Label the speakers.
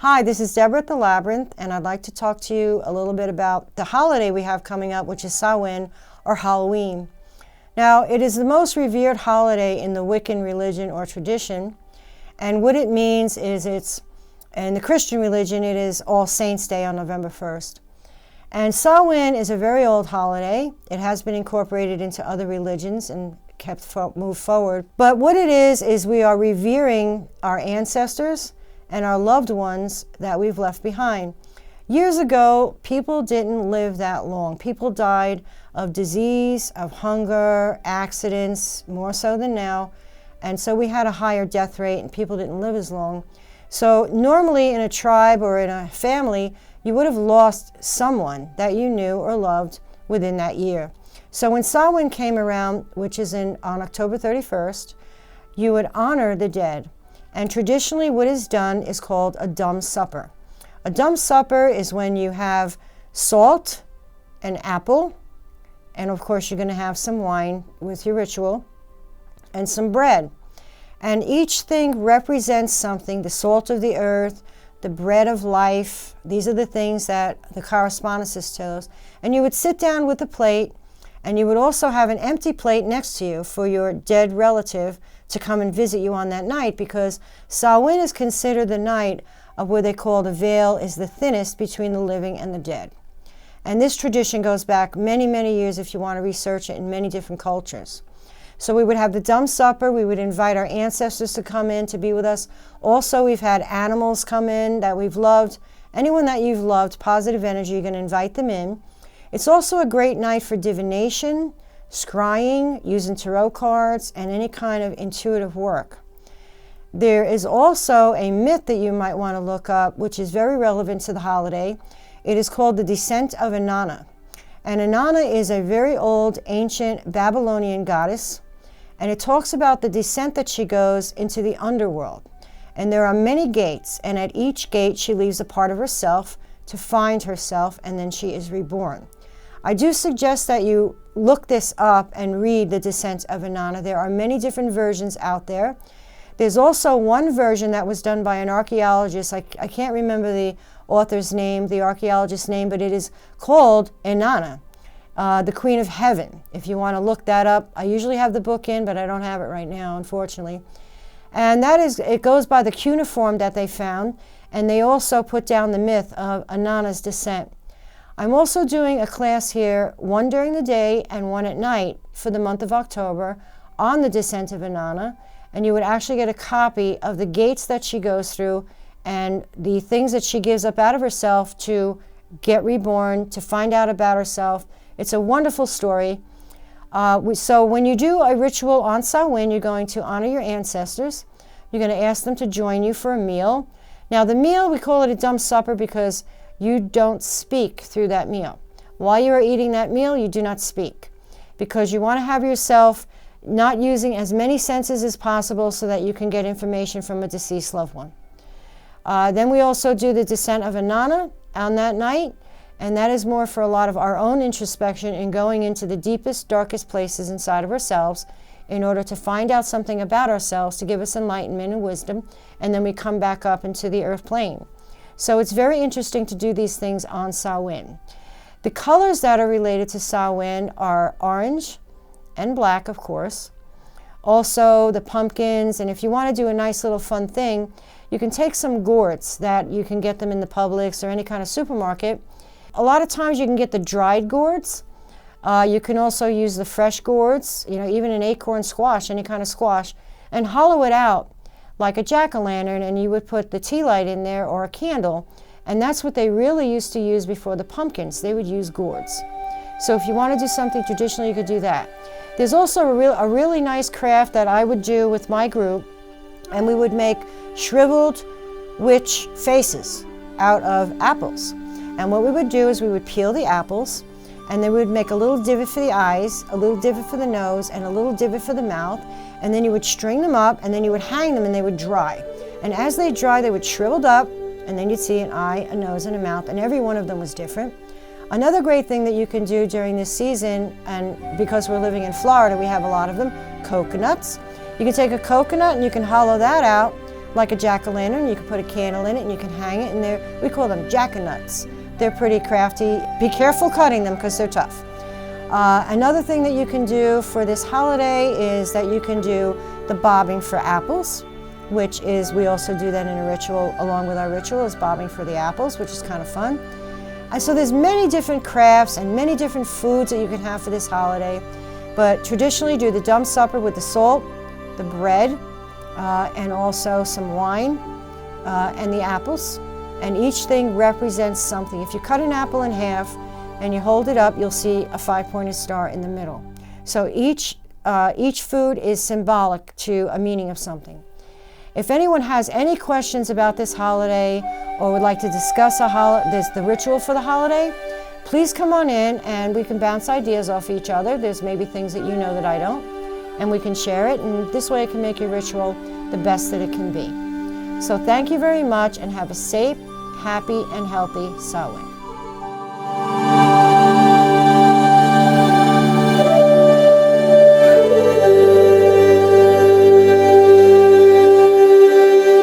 Speaker 1: Hi, this is Deborah at the Labyrinth, and I'd like to talk to you a little bit about the holiday we have coming up, which is Samhain, or Halloween. Now, it is the most revered holiday in the Wiccan religion or tradition, and what it means is in the Christian religion, it is All Saints' Day on November 1st. And Samhain is a very old holiday. It has been incorporated into other religions and moved forward. But what it is we are revering our ancestors and our loved ones that we've left behind. Years ago, people didn't live that long. People died of disease, of hunger, accidents, more so than now. And so we had a higher death rate and people didn't live as long. So normally in a tribe or in a family, you would have lost someone that you knew or loved within that year. So when Samhain came around, which is on October 31st, you would honor the dead. And traditionally what is done is called a dumb supper. A dumb supper is when you have salt, an apple, and of course you're going to have some wine with your ritual, and some bread. And each thing represents something: the salt of the earth, the bread of life. These are the things that the correspondences tell us. And you would sit down with a plate, and you would also have an empty plate next to you for your dead relative to come and visit you on that night, because Samhain is considered the night of where they call the veil is the thinnest between the living and the dead. And this tradition goes back many, many years if you want to research it in many different cultures. So we would have the dumb supper. We would invite our ancestors to come in to be with us. Also, we've had animals come in that we've loved. Anyone that you've loved, positive energy, you're going to invite them in. It's also a great night for divination, scrying, using tarot cards, and any kind of intuitive work. There is also a myth that you might want to look up, which is very relevant to the holiday. It is called the descent of Inanna. And Inanna is a very old, ancient Babylonian goddess, and it talks about the descent that she goes into the underworld. And there are many gates, and at each gate she leaves a part of herself to find herself, and then she is reborn. I do suggest that you look this up and read the descent of Inanna. There are many different versions out there. There's also one version that was done by an archaeologist. I can't remember the author's name, the archaeologist's name, but it is called Inanna, the Queen of Heaven. If you want to look that up, I usually have the book in, but I don't have it right now, unfortunately. And it goes by the cuneiform that they found, and they also put down the myth of Inanna's descent. I'm also doing a class here, one during the day and one at night for the month of October on the descent of Inanna, and you would actually get a copy of the gates that she goes through and the things that she gives up out of herself to get reborn, to find out about herself. It's a wonderful story. So when you do a ritual on Samhain, you're going to honor your ancestors. You're going to ask them to join you for a meal. Now the meal, we call it a dumb supper because you don't speak through that meal. While you are eating that meal, you do not speak, because you want to have yourself not using as many senses as possible so that you can get information from a deceased loved one. Then we also do the descent of Inanna on that night, and that is more for a lot of our own introspection and going into the deepest, darkest places inside of ourselves in order to find out something about ourselves to give us enlightenment and wisdom, and then we come back up into the earth plane. So it's very interesting to do these things on Samhain. The colors that are related to Samhain are orange and black, of course. Also the pumpkins, and if you want to do a nice little fun thing, you can take some gourds that you can get them in the Publix or any kind of supermarket. A lot of times you can get the dried gourds. You can also use the fresh gourds, even an acorn squash, any kind of squash, and hollow it out like a jack-o'-lantern, and you would put the tea light in there or a candle, and that's what they really used to use before the pumpkins. They would use gourds. So if you want to do something traditional, you could do that. There's also a really nice craft that I would do with my group, and we would make shriveled witch faces out of apples. And what we would do is we would peel the apples, and then we would make a little divot for the eyes, a little divot for the nose, and a little divot for the mouth, and then you would string them up, and then you would hang them, and they would dry. And as they dry, they would shriveled up, and then you'd see an eye, a nose, and a mouth, and every one of them was different. Another great thing that you can do during this season, and because we're living in Florida, we have a lot of them, coconuts. You can take a coconut and you can hollow that out, like a jack-o'-lantern. You can put a candle in it and you can hang it, and we call them jack-o'-nuts. They're pretty crafty. Be careful cutting them because they're tough. Another thing that you can do for this holiday is that you can do the bobbing for apples, which is, we also do that in a ritual, along with our ritual, is bobbing for the apples, which is kind of fun. And so there's many different crafts and many different foods that you can have for this holiday. But traditionally do the dumb supper with the salt, the bread, and also some wine and the apples. And each thing represents something. If you cut an apple in half and you hold it up, you'll see a 5-pointed star in the middle. So each food is symbolic to a meaning of something. If anyone has any questions about this holiday or would like to discuss the ritual for the holiday, please come on in and we can bounce ideas off each other. There's maybe things that you know that I don't, and we can share it, and this way it can make your ritual the best that it can be. So thank you very much, and have a safe, happy, and healthy Samhain.